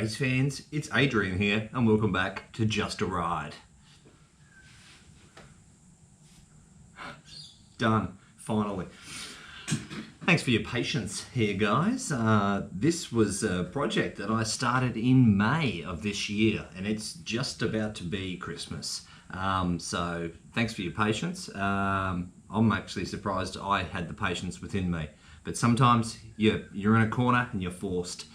race fans, it's Adrian here and welcome back to Just a Ride. Done, finally. Thanks for your patience here, guys. This was a project that I started in May of this year and it's just about to be Christmas. So thanks for your patience. I'm actually surprised I had the patience within me, but sometimes you're in a corner and you're forced.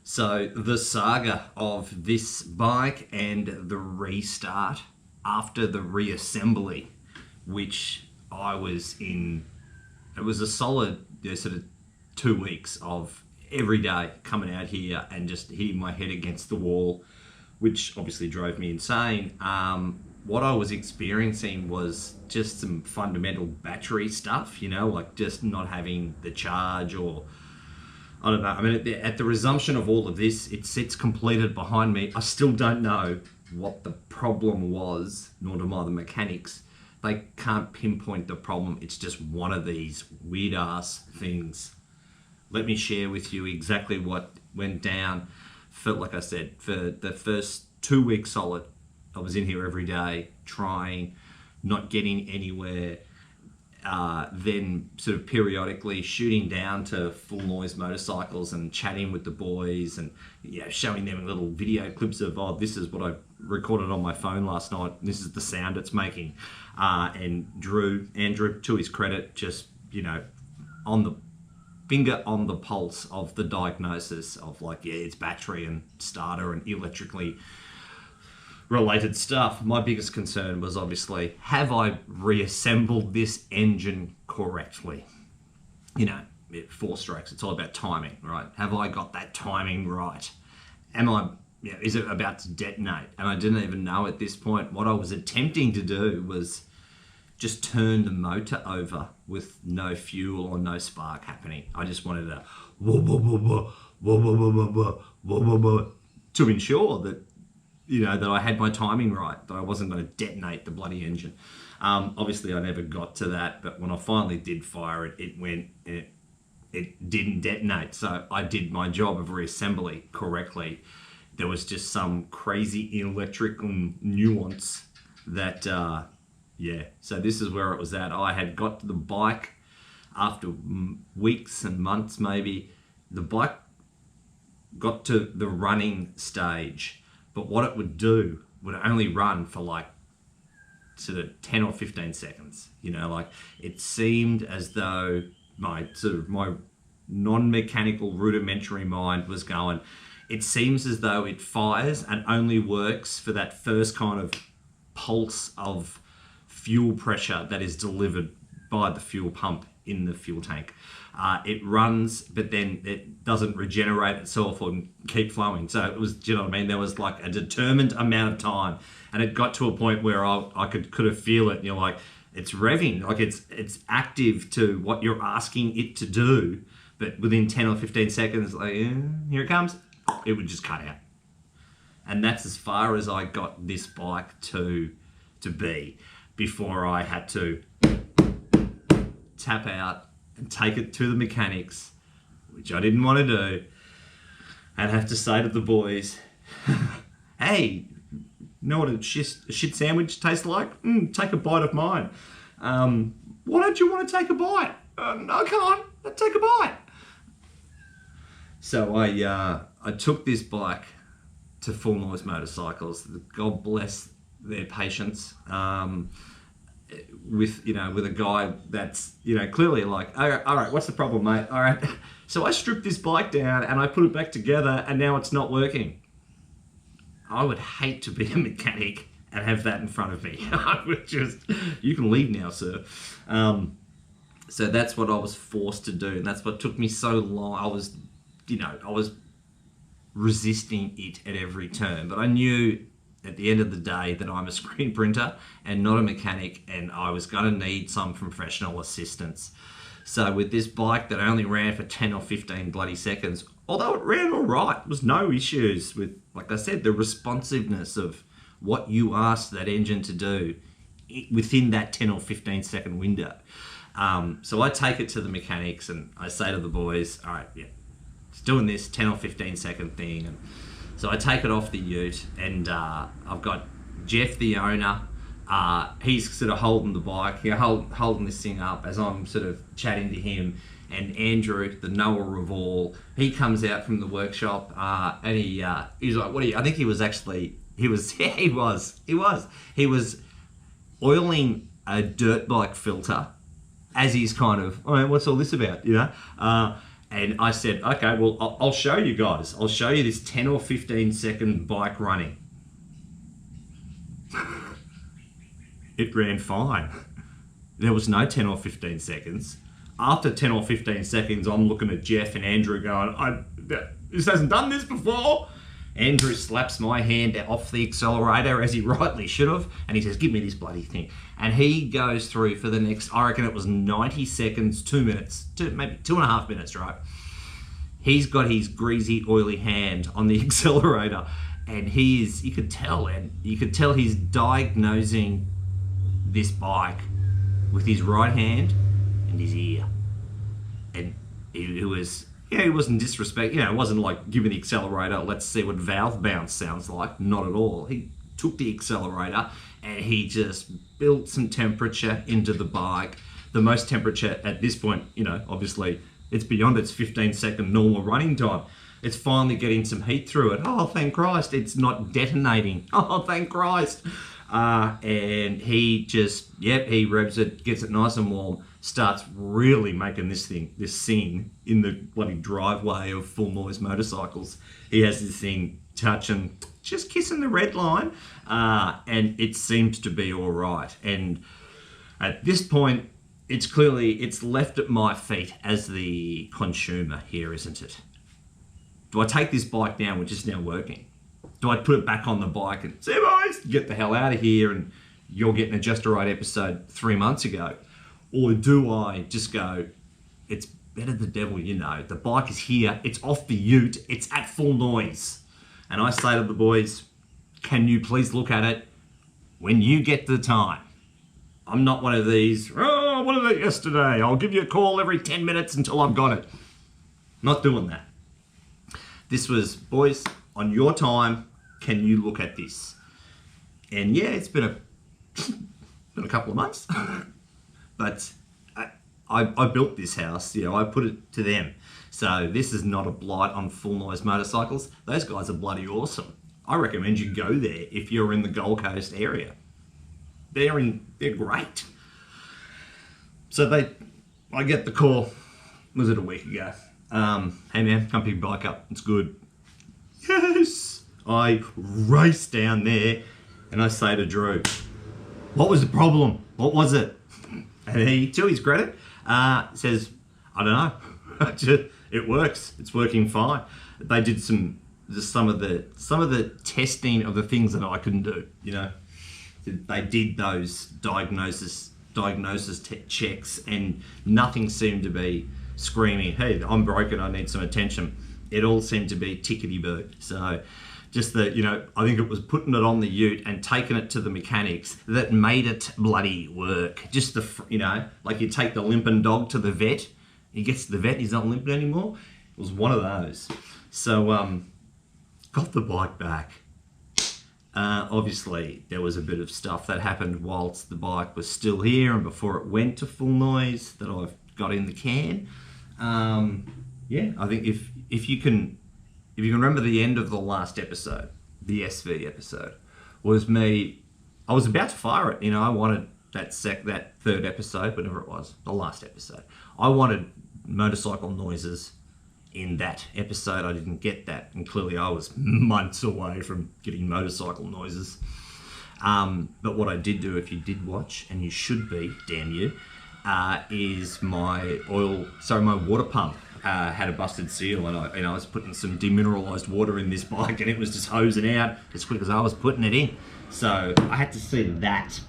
So the saga of this bike and the restart after the reassembly, which I was in, it was a solid sort of 2 weeks of every day coming out here and just hitting my head against the wall, which obviously drove me insane. What I was experiencing was just some fundamental battery stuff, you know, like just not having the charge, or I don't know. I mean, at the resumption of all of this, it sits completed behind me. I still don't know what the problem was, nor do the mechanics. They can't pinpoint the problem. It's just one of these weird ass things. Let me share with you exactly what went down. Like I said, for the first 2 weeks solid, I was in here every day trying, not getting anywhere. Then sort of periodically shooting down to full noise motorcycles and chatting with the boys and showing them little video clips of, oh, this is what I recorded on my phone last night. This is the sound it's making. And Andrew, to his credit, just, on the finger on the pulse of the diagnosis of like, yeah, it's battery and starter and electrically related stuff. My biggest concern was obviously, have I reassembled this engine correctly? 4 strokes, it's all about timing, right? Have I got that timing right? Is it about to detonate? And I didn't even know at this point. What I was attempting to do was just turn the motor over with no fuel or no spark happening. I just wanted to to ensure that that I had my timing right, that I wasn't going to detonate the bloody engine. Obviously, I never got to that, but when I finally did fire it, it didn't detonate. So I did my job of reassembly correctly. There was just some crazy electrical nuance that, So this is where it was at. I had got to the bike after weeks and months, maybe. The bike got to the running stage. But what it would do would only run for like sort of 10 or 15 seconds. Like it seemed as though my non-mechanical rudimentary mind was going, it seems as though it fires and only works for that first kind of pulse of fuel pressure that is delivered by the fuel pump in the fuel tank. It runs, but then it doesn't regenerate itself or keep flowing. So it was, do you know what I mean? There was like a determined amount of time, and it got to a point where I could have feel it. And you're like, it's revving, like it's active to what you're asking it to do, but within 10 or 15 seconds, like, here it comes, it would just cut out. And that's as far as I got this bike to be before I had to tap out and take it to the mechanics, which I didn't want to do, and have to say to the boys, hey, know what a shit sandwich tastes like? Take a bite of mine. Why don't you want to take a bite? No, come on, let's take a bite. So I took this bike to Full Noise Motorcycles. God bless their patience. With a guy that's clearly like, all right, what's the problem, mate? All right, so I stripped this bike down and I put it back together and now it's not working. I would hate to be a mechanic and have that in front of me. I would just, you can leave now, sir. So that's what I was forced to do, and that's what took me so long. I was resisting it at every turn, but I knew at the end of the day that I'm a screen printer and not a mechanic, and I was going to need some professional assistance. So with this bike that only ran for 10 or 15 bloody seconds, although it ran all right, there was no issues with, like I said, the responsiveness of what you asked that engine to do within that 10 or 15 second window. So I take it to the mechanics and I say to the boys, all right, yeah, It's doing this 10 or 15 second thing. And so I take it off the ute, and I've got Jeff, the owner. He's sort of holding the bike, holding this thing up as I'm sort of chatting to him. And Andrew, the knower of all, he comes out from the workshop, and he's like, "What are you?" I think he was oiling a dirt bike filter, as he's kind of, "Oh, what's all this about?" You know. And I said, "Okay, well, I'll show you guys. I'll show you this 10 or 15 second bike running." It ran fine. There was no 10 or 15 seconds. After 10 or 15 seconds, I'm looking at Jeff and Andrew going, "This hasn't done this before." Andrew slaps my hand off the accelerator, as he rightly should have, and he says, "Give me this bloody thing." And he goes through for the next, I reckon it was 90 seconds, 2 minutes, maybe 2.5 minutes, right? He's got his greasy, oily hand on the accelerator, and you could tell he's diagnosing this bike with his right hand and his ear. And he wasn't disrespect, it wasn't like, "Give me the accelerator, let's see what valve bounce sounds like." Not at all. He took the accelerator and he just built some temperature into the bike. The most temperature at this point, obviously it's beyond its 15-second normal running time. It's finally getting some heat through it. Oh, thank Christ, it's not detonating. Oh, thank Christ. And he revs it, gets it nice and warm, starts really making this scene in the bloody driveway of Full Noise Motorcycles. He has this thing touching, just kissing the red line, and it seems to be all right. And at this point, it's left at my feet as the consumer here, isn't it? Do I take this bike down, which is now working? Do I put it back on the bike and say, "Boys, get the hell out of here, and you're getting a Just a Right episode 3 months ago"? Or do I just go, "It's better the devil you know. The bike is here. It's off the ute. It's at Full Noise." And I say to the boys, "Can you please look at it when you get the time?" I'm not one of these, "Oh, what did I yesterday? I'll give you a call every 10 minutes until I've got it." Not doing that. This was, "Boys, on your time, can you look at this?" And yeah, it's been a couple of months. But I built this house, I put it to them. So this is not a blight on Full Noise Motorcycles. Those guys are bloody awesome. I recommend you go there if you're in the Gold Coast area. They're great. So I get the call, was it a week ago? "Hey man, come pick your bike up, it's good." Yes! I race down there and I say to Drew, "What was the problem? What was it?" And he, to his credit, says, "I don't know. It works. It's working fine." They did some of the testing of the things that I couldn't do. They did those diagnosis checks, and nothing seemed to be screaming, "Hey, I'm broken. I need some attention." It all seemed to be tickety-boo. So just I think it was putting it on the ute and taking it to the mechanics that made it bloody work. Just like you take the limping dog to the vet, he gets to the vet, he's not limping anymore. It was one of those. So got the bike back. Obviously there was a bit of stuff that happened whilst the bike was still here and before it went to Full Noise that I've got in the can. I think if you can remember the end of the last episode, the SV episode, was me. I was about to fire it. I wanted that third episode, whatever it was, the last episode. I wanted motorcycle noises in that episode. I didn't get that, and clearly I was months away from getting motorcycle noises. But what I did do, if you did watch, and you should be, damn you, is my water pump had a busted seal, and I was putting some demineralized water in this bike, and it was just hosing out as quick as I was putting it in. So I had to see that.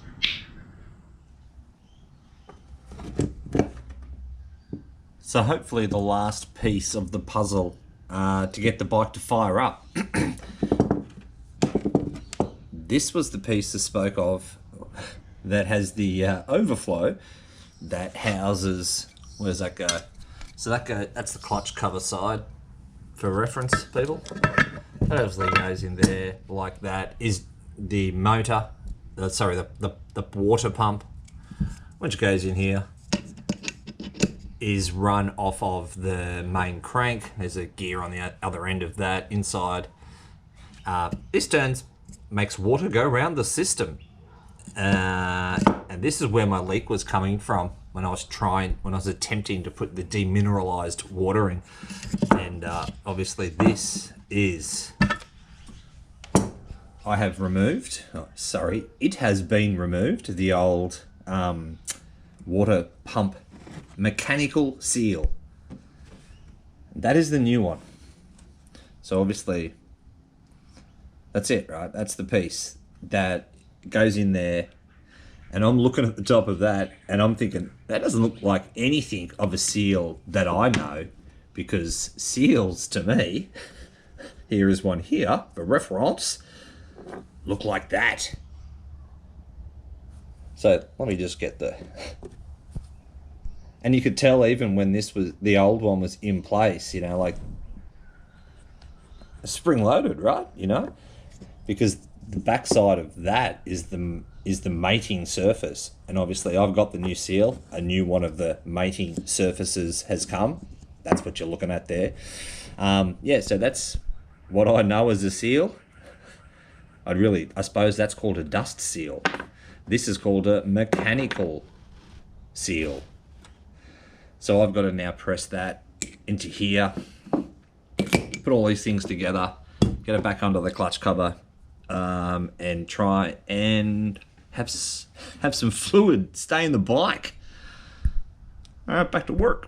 So hopefully the last piece of the puzzle to get the bike to fire up. This was the piece I spoke of that has the overflow that houses, where's that go? So that's the clutch cover side. for reference, people. That obviously goes in there like that. Is the motor, the water pump, which goes in here, is run off of the main crank. There's a gear on the other end of that inside. This makes water go around the system. And this is where my leak was coming from when I was attempting to put the demineralized water in. And obviously this is, it has been removed, the old water pump mechanical seal. That is the new one. So obviously that's it, right? That's the piece that goes in there. And I'm looking at the top of that and I'm thinking, that doesn't look like anything of a seal that I know, because seals to me, here is one here for reference, look like that. So let me just get the... And you could tell even when the old one was in place, you know, like spring loaded, right? You know, because the backside of that is the mating surface. And obviously I've got the new seal, a new one of the mating surfaces has come. That's what you're looking at there. Yeah, so that's what I know as a seal. I suppose that's called a dust seal. This is called a mechanical seal. So I've got to now press that into here, put all these things together, get it back under the clutch cover, and try and have some fluid stay in the bike. All right, back to work.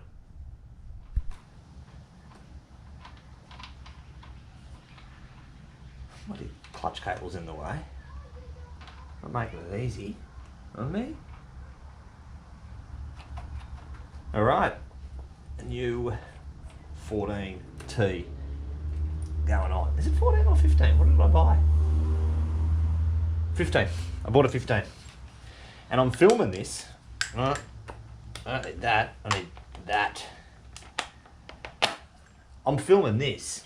Bloody clutch cable's in the way. I'm making it easy on me. All right, a new 14T going on. Is it 14 or 15? What did I buy? 15. I bought a 15. And I'm filming this. I don't need that. I need that. I'm filming this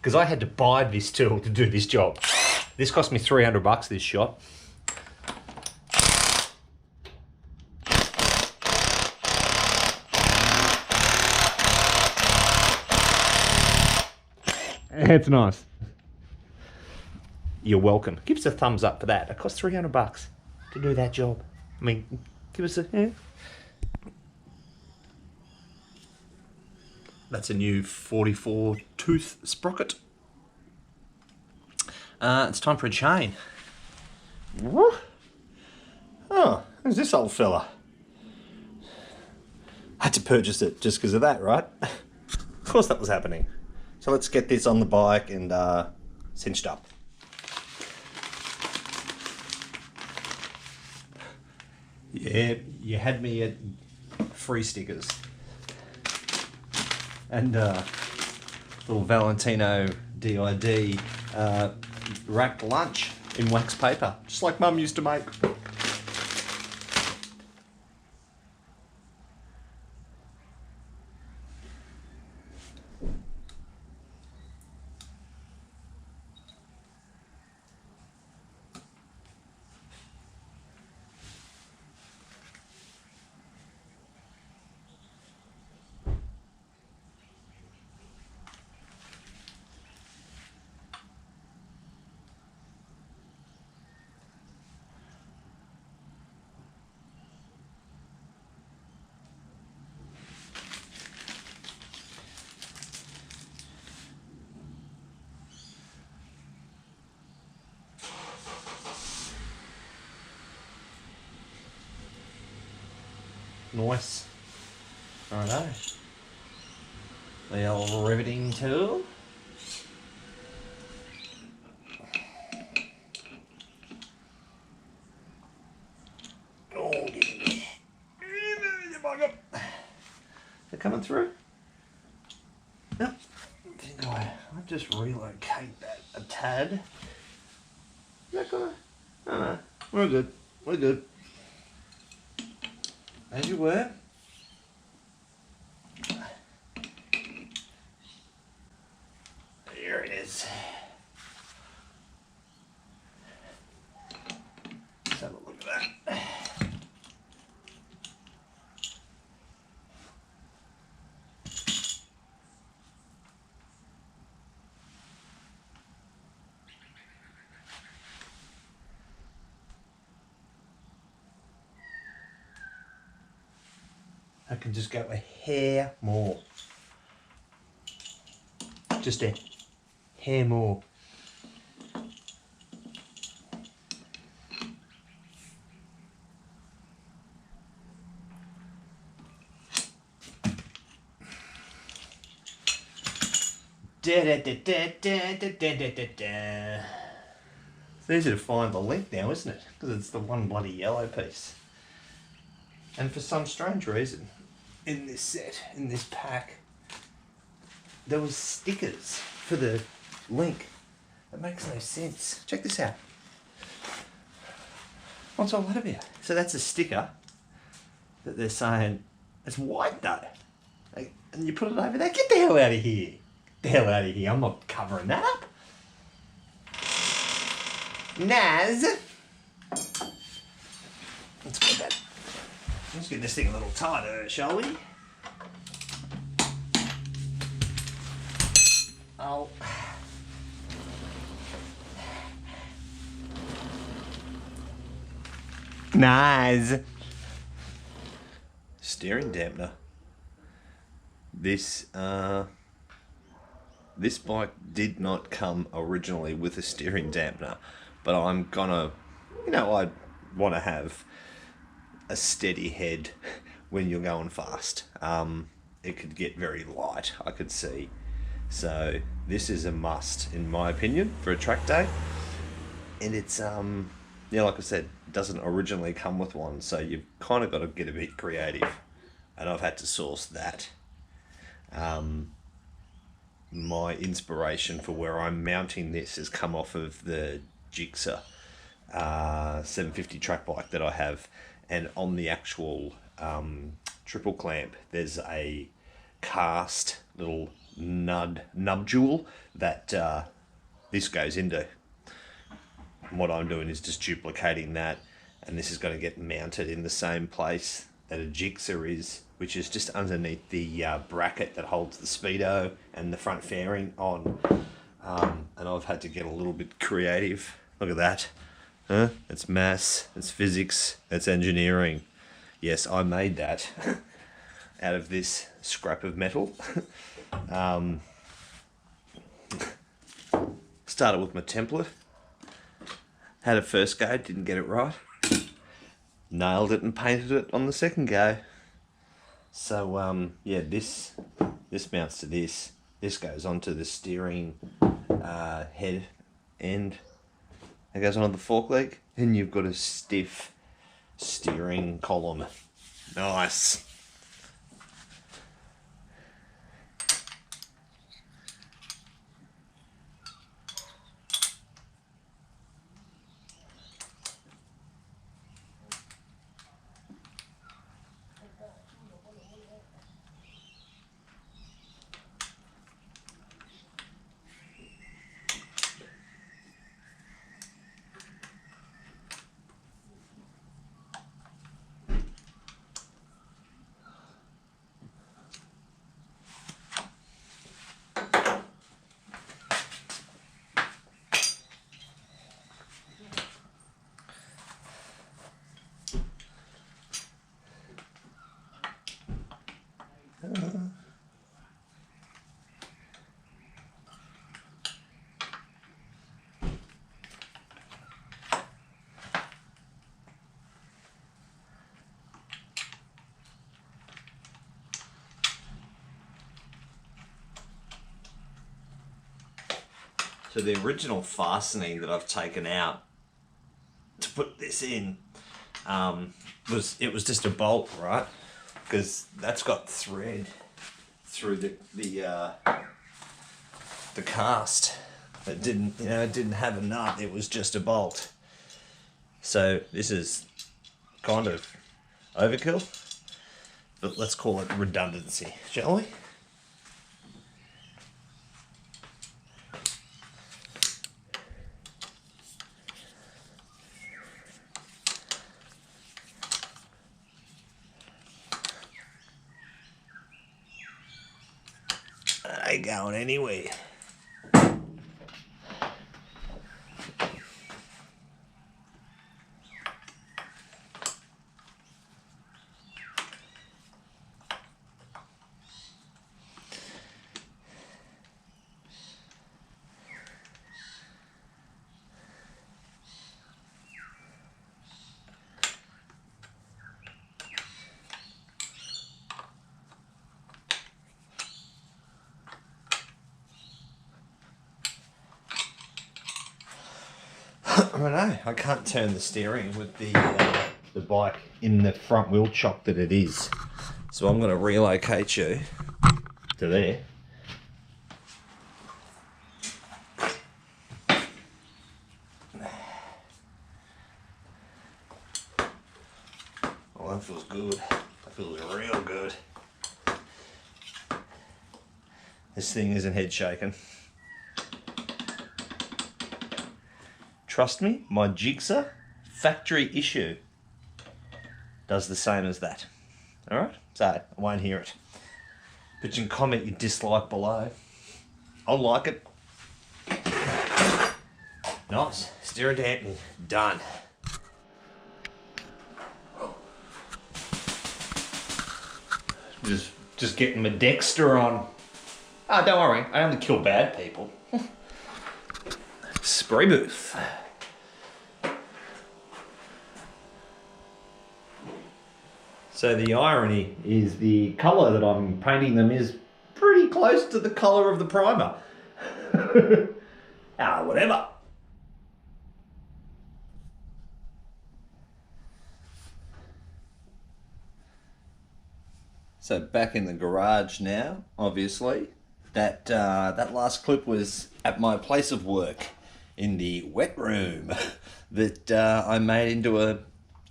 because I had to buy this tool to do this job. This cost me $300, this shot. It's nice. You're welcome. Give us a thumbs up for that. It cost $300 to do that job. I mean, give us a... Yeah. That's a new 44 tooth sprocket. It's time for a chain. Oh, who's this old fella? I had to purchase it just because of that, right? Of course that was happening. So let's get this on the bike and cinched up. Yeah, you had me at free stickers. And little Valentino DID wrapped lunch in wax paper, just like Mum used to make. Nice. Righto. The old riveting tool. Oh, they're coming through. Yep. I think I'll just relocate that a tad. Is that gonna? Oh no, we're good. We're good. As you were. is. Let's have a look at that. I can just go a hair more. Just a hair more. Da, da, da, da, da, da, da, da, da. It's easy to find the link now, isn't it? Because it's the one bloody yellow piece. And for some strange reason, in this set, in this pack, there was stickers for the link. That makes no sense. Check this out. What's all that about? So that's a sticker that they're saying, it's white though. Like, and you put it over there, get the hell out of here. Get the hell out of here, I'm not covering that up. Naz. Let's get that. Let's get this thing a little tighter, shall we? Oh. Nice. Steering dampener. This bike did not come originally with a steering dampener, but I'm gonna, I want to have a steady head when you're going fast. It could get very light, I could see. So this is a must, in my opinion, for a track day. And it's, like I said, it doesn't originally come with one, so you've kind of got to get a bit creative. And I've had to source that. My inspiration for where I'm mounting this has come off of the Jigsaw 750 track bike that I have. And on the actual triple clamp, there's a cast little nubjule that this goes into. And what I'm doing is just duplicating that, and this is going to get mounted in the same place that a Jigsaw is, which is just underneath the bracket that holds the speedo and the front fairing on. And I've had to get a little bit creative. Look at that. Huh? It's maths, it's physics, it's engineering. Yes, I made that out of this scrap of metal. Started with my template. Had a first go, didn't get it right. Nailed it and painted it on the second go. So yeah, this mounts to this. This goes onto the steering head end. It goes onto the fork leg, and you've got a stiff steering column. Nice. So the original fastening that I've taken out to put this in was just a bolt, right? Because that's got thread through the cast. It didn't have a nut. It was just a bolt. So this is kind of overkill, but let's call it redundancy, shall we? Ain't going anywhere. I don't know. I can't turn the steering with the bike in the front wheel chock that it is. So I'm going to relocate you to there. Oh, that feels good. That feels real good. This thing isn't head shaking. Trust me, my Jigsaw factory issue does the same as that. Alright? So, I won't hear it. But you can comment your dislike below. I like it. Nice. Steering damping. Done. Just getting my Dexter on. Ah, don't worry. I only kill bad people. Spray booth. So the irony is the colour that I'm painting them is pretty close to the colour of the primer. Ah, whatever. So back in the garage now, obviously. That last clip was at my place of work in the wet room that I made into a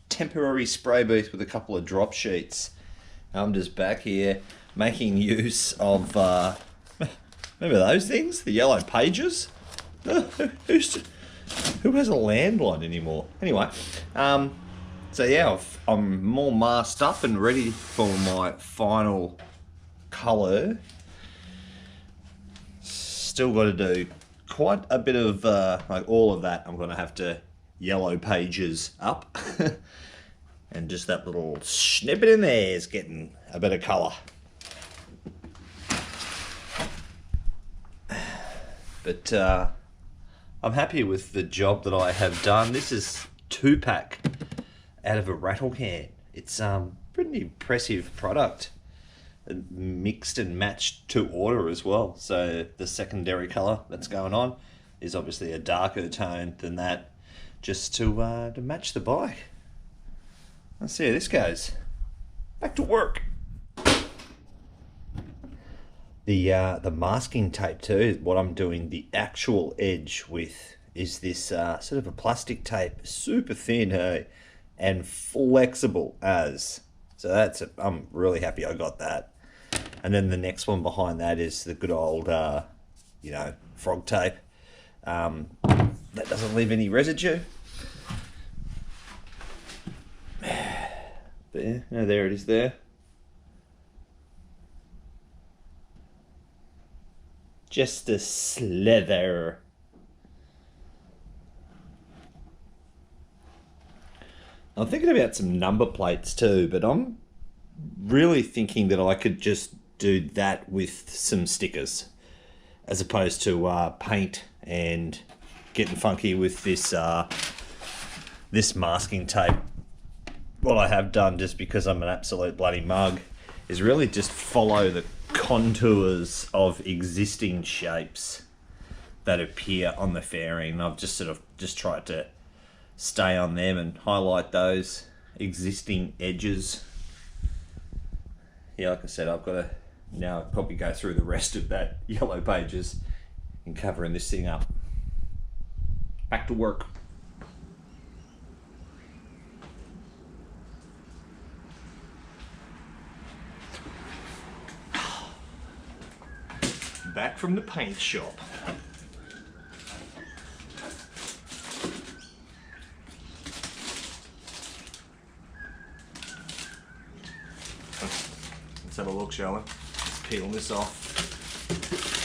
temporary spray booth with a couple of drop sheets. I'm just back here making use of, remember those things? The yellow pages? Who has a landline anymore? Anyway, so yeah, I'm more masked up and ready for my final colour. Still got to do quite a bit of, like all of that I'm going to have to yellow pages up. And just that little snippet in there is getting a bit of colour. But I'm happy with the job that I have done. This is 2-pack out of a rattle can. It's pretty impressive product. Mixed and matched to order as well. So the secondary colour that's going on is obviously a darker tone than that, just to match the bike. Let's see how this goes. Back to work. The masking tape too is what I'm doing the actual edge with. Is this sort of a plastic tape, super thin, hey, and flexible as. So I'm really happy I got that. And then the next one behind that is the good old, frog tape. That doesn't leave any residue. There, no, there it is there. Just a slither. I'm thinking about some number plates too, but I'm really thinking that I could just do that with some stickers as opposed to paint and getting funky with this this masking tape. What I have done, just because I'm an absolute bloody mug, is really just follow the contours of existing shapes that appear on the fairing. I've just tried to stay on them and highlight those existing edges. Yeah, like I said, I've got to now probably go through the rest of that yellow pages and covering this thing up. Back to work. Back from the paint shop. Let's have a look, shall we? Let's peel this off.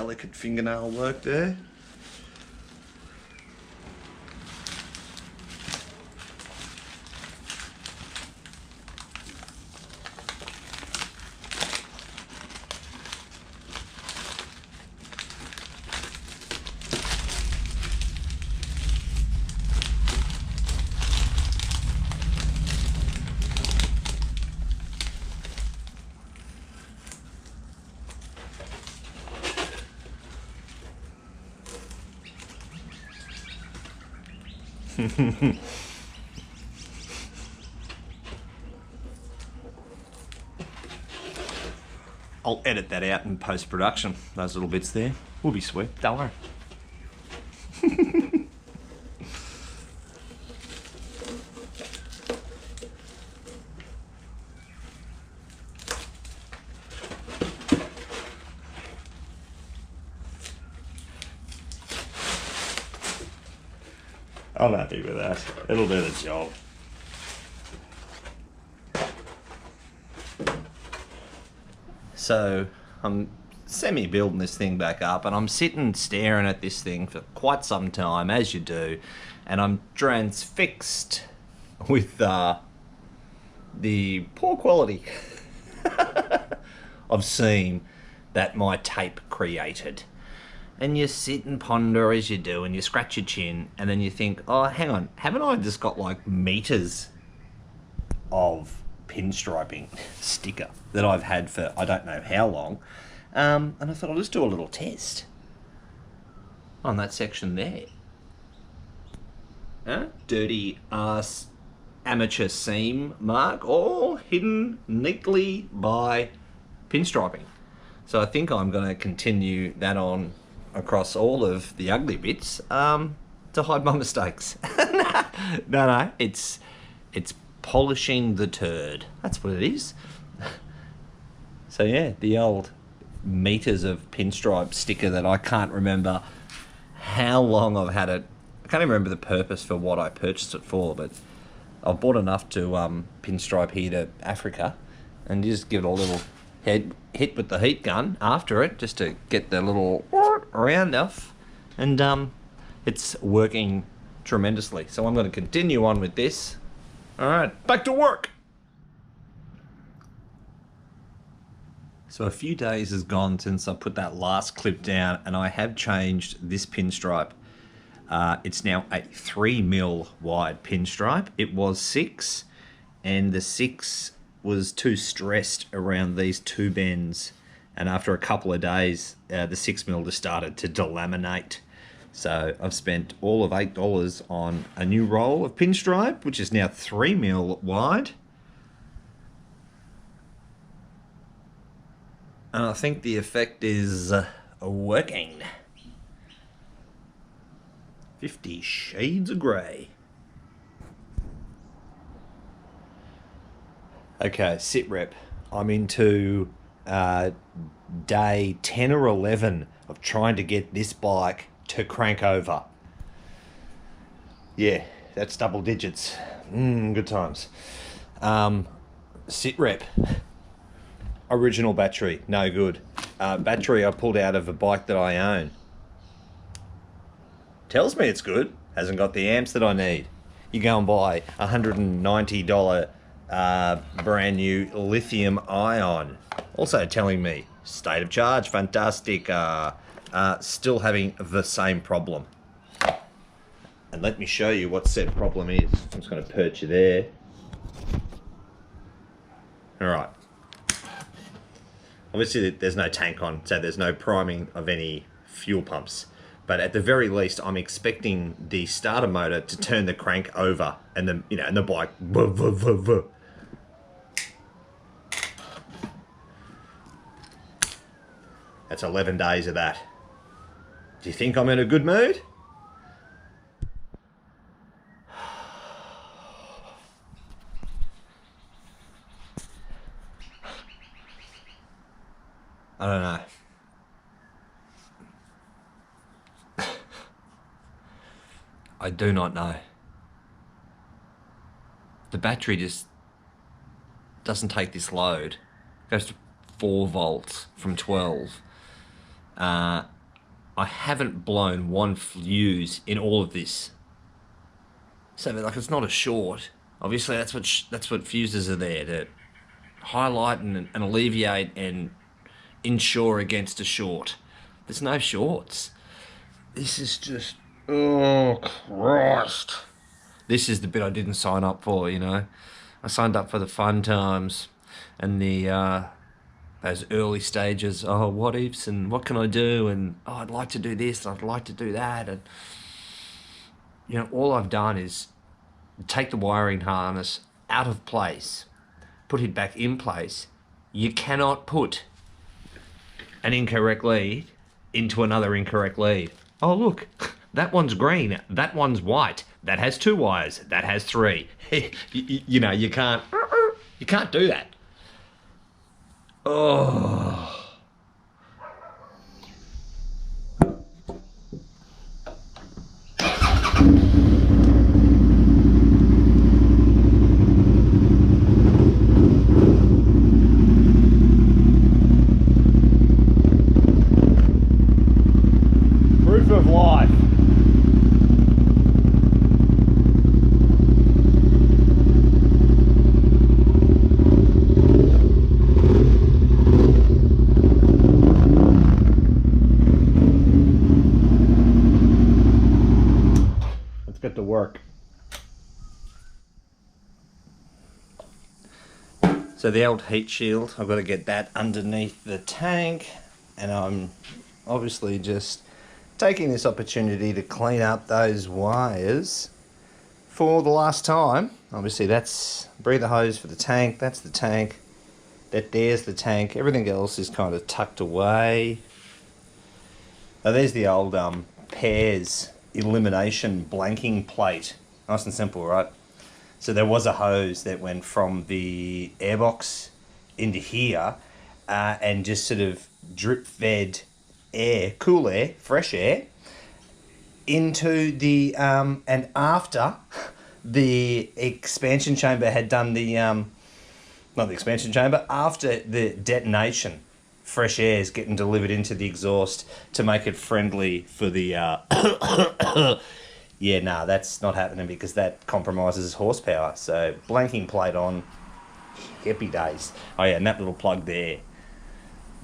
delicate fingernail work there. I'll edit that out in post-production. Those little bits there will be sweet. Don't worry. I'm happy with that. It'll do the job. So I'm semi-building this thing back up, and I'm sitting staring at this thing for quite some time, as you do, and I'm transfixed with the poor quality of seam that my tape created. And you sit and ponder as you do, and you scratch your chin, and then you think, oh, hang on, haven't I just got like meters of pinstriping sticker that I've had for I don't know how long? And I thought I'll just do a little test on that section there. Dirty ass amateur seam mark, all hidden neatly by pinstriping. So I think I'm going to continue that on across all of the ugly bits to hide my mistakes. No, it's polishing the turd. That's what it is. So yeah, the old meters of pinstripe sticker that I can't remember how long I've had it. I can't even remember the purpose for what I purchased it for, but I've bought enough to pinstripe here to Africa, and you just give it a little hit with the heat gun after it, just to get the little round off, and it's working tremendously. So I'm going to continue on with this. All right, back to work. So a few days has gone since I put that last clip down, and I have changed this pinstripe. It's now a 3mm wide pinstripe. It was 6, and the 6 was too stressed around these two bends, and after a couple of days the 6mm just started to delaminate. So I've spent all of $8 on a new roll of pinstripe, which is now 3mm wide, and I think the effect is working. 50 Shades of Grey. Okay, sit rep. I'm into day 10 or 11 of trying to get this bike to crank over. Yeah, that's double digits. Good times. Sit rep. Original battery, no good. Battery I pulled out of a bike that I own. Tells me it's good, hasn't got the amps that I need. You go and buy $190 brand new lithium ion. Also telling me state of charge, fantastic. Still having the same problem. And let me show you what said problem is. I'm just going to perch you there. All right. Obviously there's no tank on, so there's no priming of any fuel pumps. But at the very least, I'm expecting the starter motor to turn the crank over, and the bike. That's 11 days of that. Do you think I'm in a good mood? I don't know. I do not know. The battery just doesn't take this load. It goes to 4 volts from 12. I haven't blown one fuse in all of this. So like, it's not a short. Obviously, that's what fuses are there, to highlight and alleviate and insure against a short. There's no shorts. This is just, oh Christ. This is the bit I didn't sign up for, you know. I signed up for the fun times and the those early stages. Oh, what ifs and what can I do, and oh, I'd like to do this, I'd like to do that, and you know, all I've done is take the wiring harness out of place, put it back in place. You cannot put an incorrect lead into another incorrect lead. Oh look, that one's green, that one's white, that has 2 wires, that has 3. You know, you can't do that. Oh. Proof of life. Let's get to work. So the old heat shield, I've got to get that underneath the tank, and I'm obviously just taking this opportunity to clean up those wires for the last time. Obviously that's breather hose for the tank, that's the tank, there's the tank, everything else is kind of tucked away. Now there's the old pairs elimination blanking plate. Nice and simple, right? So there was a hose that went from the airbox into here and just sort of drip fed air, cool air, fresh air, into the, and after the expansion chamber had done the, not the expansion chamber, after the detonation, fresh air is getting delivered into the exhaust to make it friendly for the, yeah, nah, that's not happening because that compromises horsepower. So blanking plate on, happy days. Oh yeah, and that little plug there,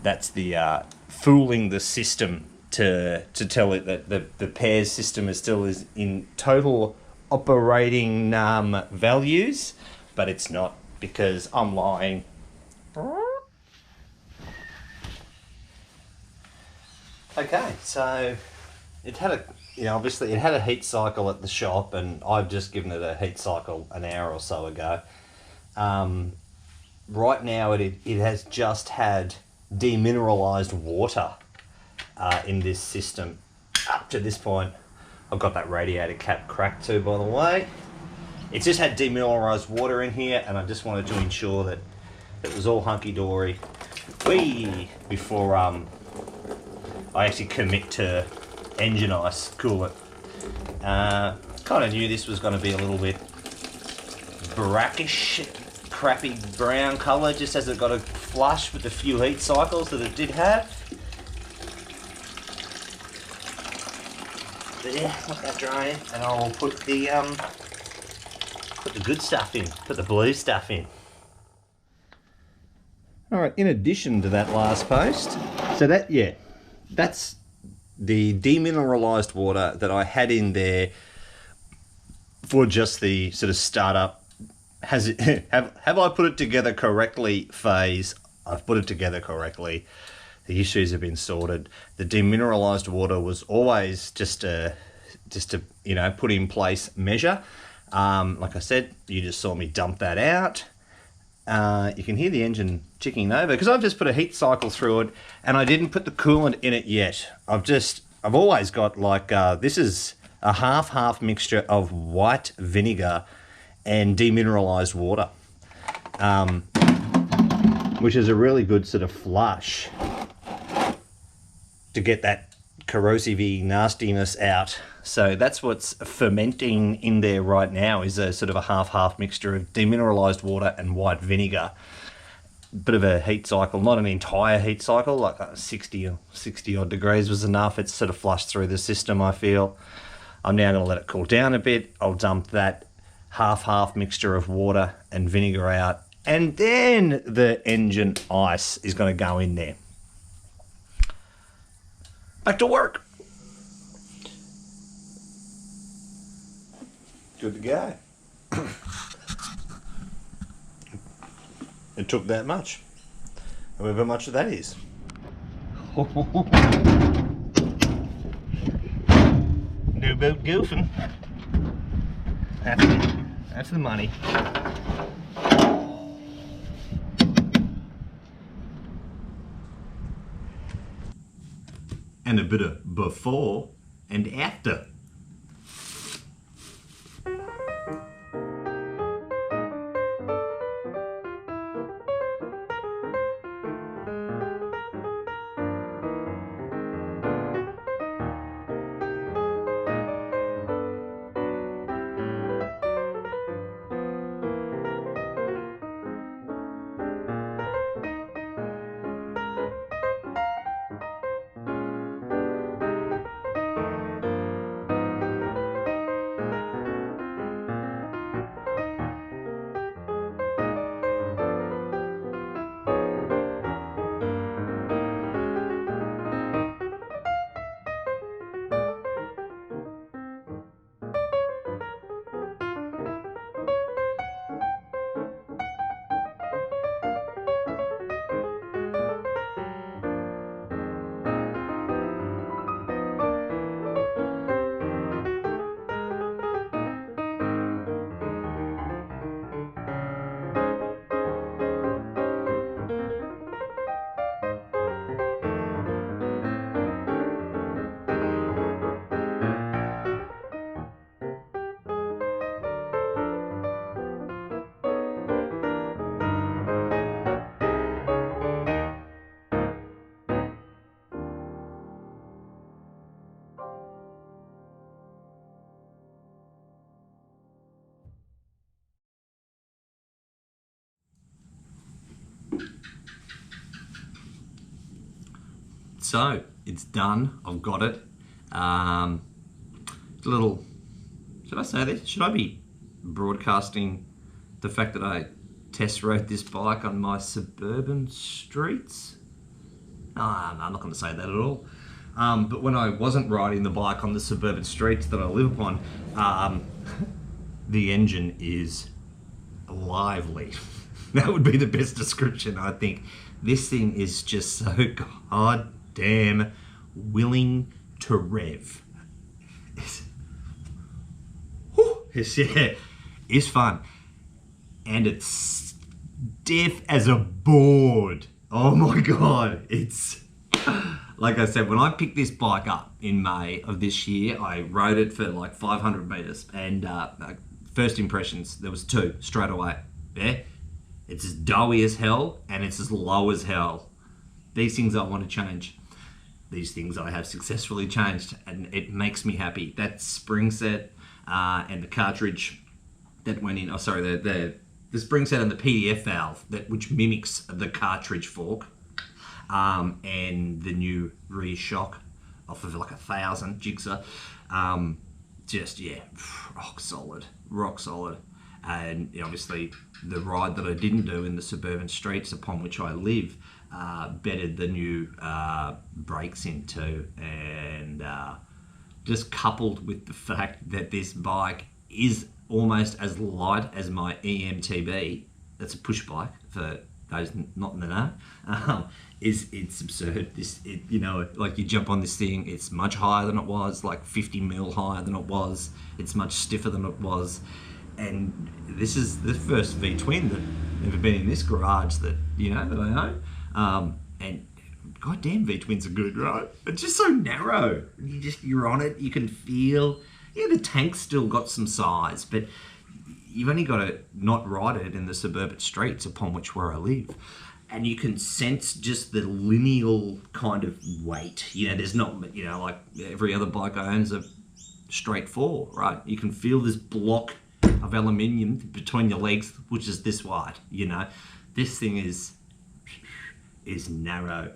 that's the fooling the system to tell it that the pairs system is in total operating values, but it's not, because I'm lying. Okay, so it had a, you know, obviously it had a heat cycle at the shop, and I've just given it a heat cycle an hour or so ago. Right now it has just had demineralized water in this system. Up to this point, I've got that radiator cap cracked too, by the way. It's just had demineralized water in here, and I just wanted to ensure that it was all hunky-dory before I actually commit to engine ice, cool it. Kind of knew this was going to be a little bit brackish, crappy brown colour, just as it got a flush with the few heat cycles that it did have. There, let that dry in, and I'll put the good stuff in, put the blue stuff in. Alright, in addition to that last post, so that, yeah, that's the demineralized water that I had in there for just the sort of startup. Has it, have I put it together correctly phase? I've put it together correctly. The issues have been sorted. The demineralized water was always just a you know, put in place measure. Like I said, you just saw me dump that out. You can hear the engine ticking over because I've just put a heat cycle through it, and I didn't put the coolant in it yet. I've always got like, this is a half mixture of white vinegar and demineralized water, which is a really good sort of flush to get that corrosive-y nastiness out. So that's what's fermenting in there right now, is a sort of a half mixture of demineralized water and white vinegar. bit of a heat cycle, not an entire heat cycle, like 60 odd degrees was enough. It's sort of flushed through the system, I feel. I'm now going to let it cool down a bit. I'll dump that half mixture of water and vinegar out, and then the engine ice is going to go in there. Back to work. Good to go. It took that much, however much that is. No about goofing. That's the money. And a bit of before and after. So it's done. I've got it. Little. Should I say this? Should I be broadcasting the fact that I test rode this bike on my suburban streets? No, I'm not going to say that at all. But when I wasn't riding the bike on the suburban streets that I live upon, the engine is lively. That would be the best description, I think. This thing is just so goddamn willing to rev. It's fun. And it's stiff as a board. Oh my God. It's, like I said, when I picked this bike up in May of this year, I rode it for like 500 meters, and first impressions, there was two straight away. Yeah, it's as doughy as hell and it's as low as hell. These things I want to change. These things I have successfully changed, and it makes me happy. That spring set and the cartridge that went in, the spring set and the PDF valve which mimics the cartridge fork, and the new rear shock off of like 1,000 Jigsaw. Just, yeah, rock solid. And obviously the ride that I didn't do in the suburban streets upon which I live bedded the new brakes into, and just coupled with the fact that this bike is almost as light as my EMTB, that's a push bike for those not in the know, it's absurd. Like you jump on this thing, it's much higher than it was, like 50 mil higher than it was. It's much stiffer than it was. And this is the first V-twin that ever been in this garage that I own. And goddamn, V-twins are good, right? It's just so narrow. You're on it, you can feel, the tank's still got some size, but you've only got to not ride it in the suburban streets upon which where I live. And you can sense just the lineal kind of weight. There's not, like every other bike I own's a straight four, right? You can feel this block of aluminium between your legs, which is this wide, This thing is is narrow.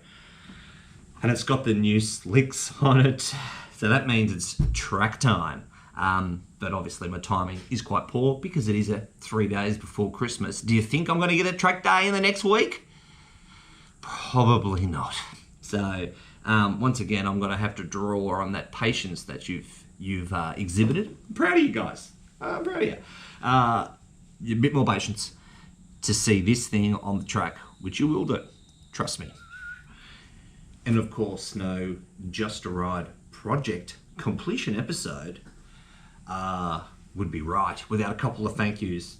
And it's got the new slicks on it. So that means it's track time. But obviously my timing is quite poor because it is 3 days before Christmas. Do you think I'm going to get a track day in the next week? Probably not. So once again, I'm going to have to draw on that patience that you've exhibited. I'm proud of you guys. I'm proud of you. A bit more patience to see this thing on the track, which you will do. Trust me. And of course, no Just a Ride project completion episode would be right without a couple of thank yous.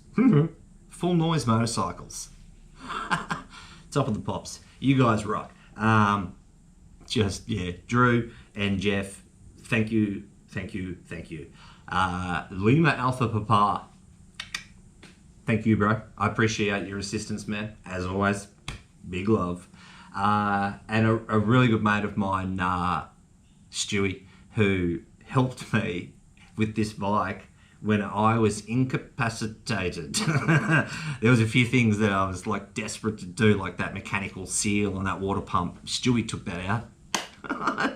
Full Noise Motorcycles. Top of the pops. You guys rock. Drew and Jeff, thank you. Lima Alpha Papa, thank you, bro. I appreciate your assistance, man. As always, big love. And a really good mate of mine, Stewie, who helped me with this bike when I was incapacitated. There was a few things that I was like desperate to do, like that mechanical seal and that water pump. Stewie took that out.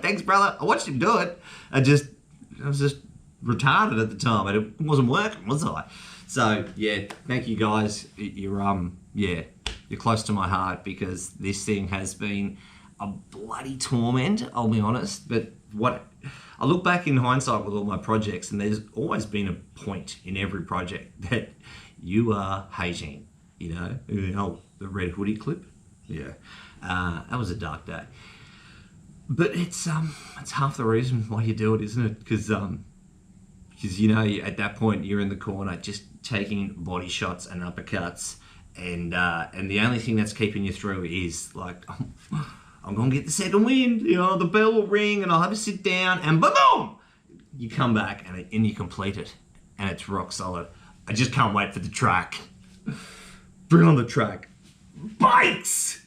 Thanks, brother. I watched him do it. I was just retarded at the time, and it wasn't working, was I? So yeah, thank you guys. You're close to my heart because this thing has been a bloody torment, I'll be honest. But what I look back in hindsight with all my projects, and there's always been a point in every project that you are hating. You know, the red hoodie clip. Yeah, that was a dark day. But it's half the reason why you do it, isn't it? Because at that point you're in the corner just taking body shots and uppercuts, and the only thing that's keeping you through is like, I'm gonna get the second wind. The bell will ring and I'll have to sit down, and boom, you come back and you complete it, and it's rock solid. I just can't wait for the track. Bring on the track, bikes.